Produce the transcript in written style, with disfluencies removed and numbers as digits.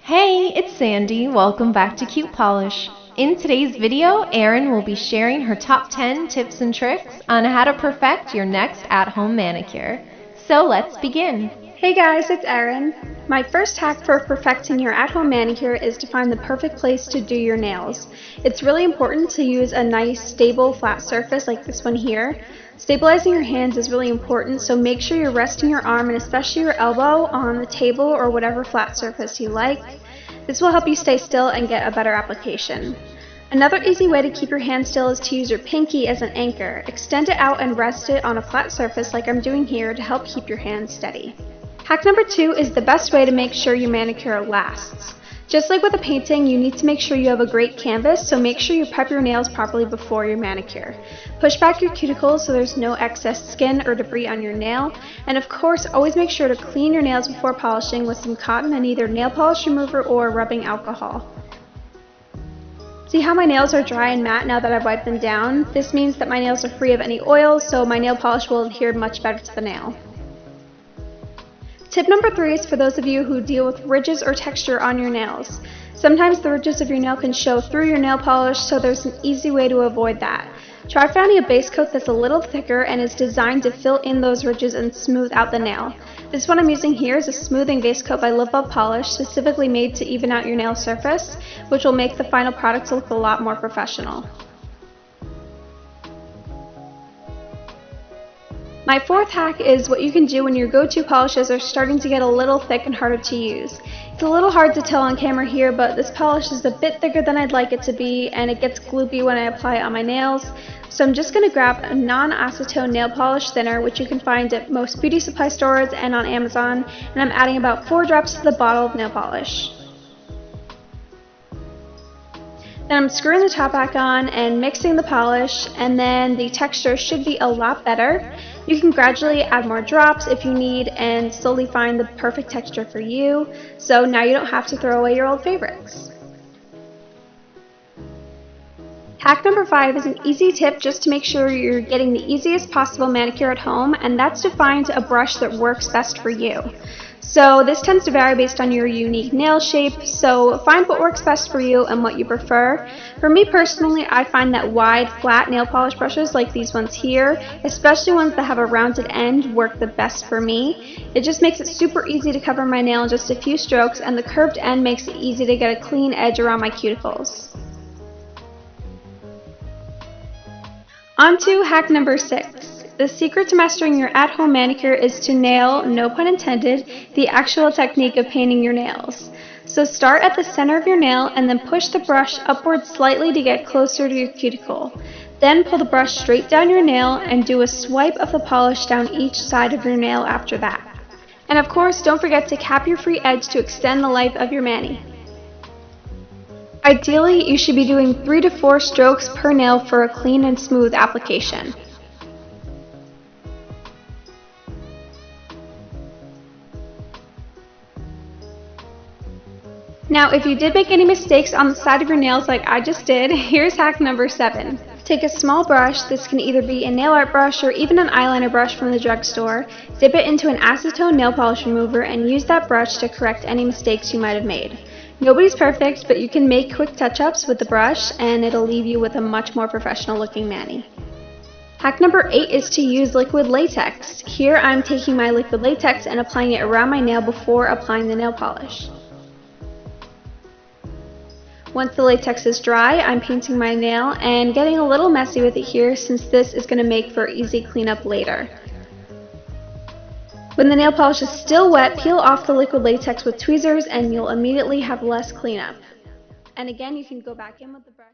Hey, it's Sandy. Welcome back to Cute Polish. In today's video, Erin will be sharing her top 10 tips and tricks on how to perfect your next at-home manicure. So let's begin. Hey guys, it's Erin. My first hack for perfecting your at-home manicure is to find the perfect place to do your nails. It's really important to use a nice, stable, flat surface like this one here. Stabilizing your hands is really important, so make sure you're resting your arm and especially your elbow on the table or whatever flat surface you like. This will help you stay still and get a better application. Another easy way to keep your hand still is to use your pinky as an anchor. Extend it out and rest it on a flat surface like I'm doing here to help keep your hands steady. Hack number 2 is the best way to make sure your manicure lasts. Just like with a painting, you need to make sure you have a great canvas, so make sure you prep your nails properly before your manicure. Push back your cuticles so there's no excess skin or debris on your nail, and of course, always make sure to clean your nails before polishing with some cotton and either nail polish remover or rubbing alcohol. See how my nails are dry and matte now that I've wiped them down? This means that my nails are free of any oils, so my nail polish will adhere much better to the nail. Tip number 3 is for those of you who deal with ridges or texture on your nails. Sometimes the ridges of your nail can show through your nail polish, so there's an easy way to avoid that. Try finding a base coat that's a little thicker and is designed to fill in those ridges and smooth out the nail. This one I'm using here is a smoothing base coat by Lip Up Polish, specifically made to even out your nail surface, which will make the final product look a lot more professional. My fourth hack is what you can do when your go-to polishes are starting to get a little thick and harder to use. It's a little hard to tell on camera here, but this polish is a bit thicker than I'd like it to be, and it gets gloopy when I apply it on my nails. So I'm just going to grab a non-acetone nail polish thinner, which you can find at most beauty supply stores and on Amazon, and I'm adding about 4 drops to the bottle of nail polish. Then I'm screwing the top back on and mixing the polish, and then the texture should be a lot better. You can gradually add more drops if you need and slowly find the perfect texture for you, so now you don't have to throw away your old favorites. Hack number 5 is an easy tip just to make sure you're getting the easiest possible manicure at home, and that's to find a brush that works best for you. So this tends to vary based on your unique nail shape, so find what works best for you and what you prefer. For me personally, I find that wide, flat nail polish brushes like these ones here, especially ones that have a rounded end, work the best for me. It just makes it super easy to cover my nail in just a few strokes, and the curved end makes it easy to get a clean edge around my cuticles. On to hack number 6. The secret to mastering your at-home manicure is to nail, no pun intended, the actual technique of painting your nails. So start at the center of your nail and then push the brush upward slightly to get closer to your cuticle. Then pull the brush straight down your nail and do a swipe of the polish down each side of your nail after that. And of course, don't forget to cap your free edge to extend the life of your mani. Ideally, you should be doing 3 to 4 strokes per nail for a clean and smooth application. Now, if you did make any mistakes on the side of your nails like I just did, here's hack number 7. Take a small brush, this can either be a nail art brush or even an eyeliner brush from the drugstore, dip it into an acetone nail polish remover, and use that brush to correct any mistakes you might have made. Nobody's perfect, but you can make quick touch-ups with the brush and it'll leave you with a much more professional looking mani. Hack number 8 is to use liquid latex. Here I'm taking my liquid latex and applying it around my nail before applying the nail polish. Once the latex is dry, I'm painting my nail and getting a little messy with it here since this is going to make for easy cleanup later. When the nail polish is still wet, peel off the liquid latex with tweezers and you'll immediately have less cleanup. And again, you can go back in with the brush.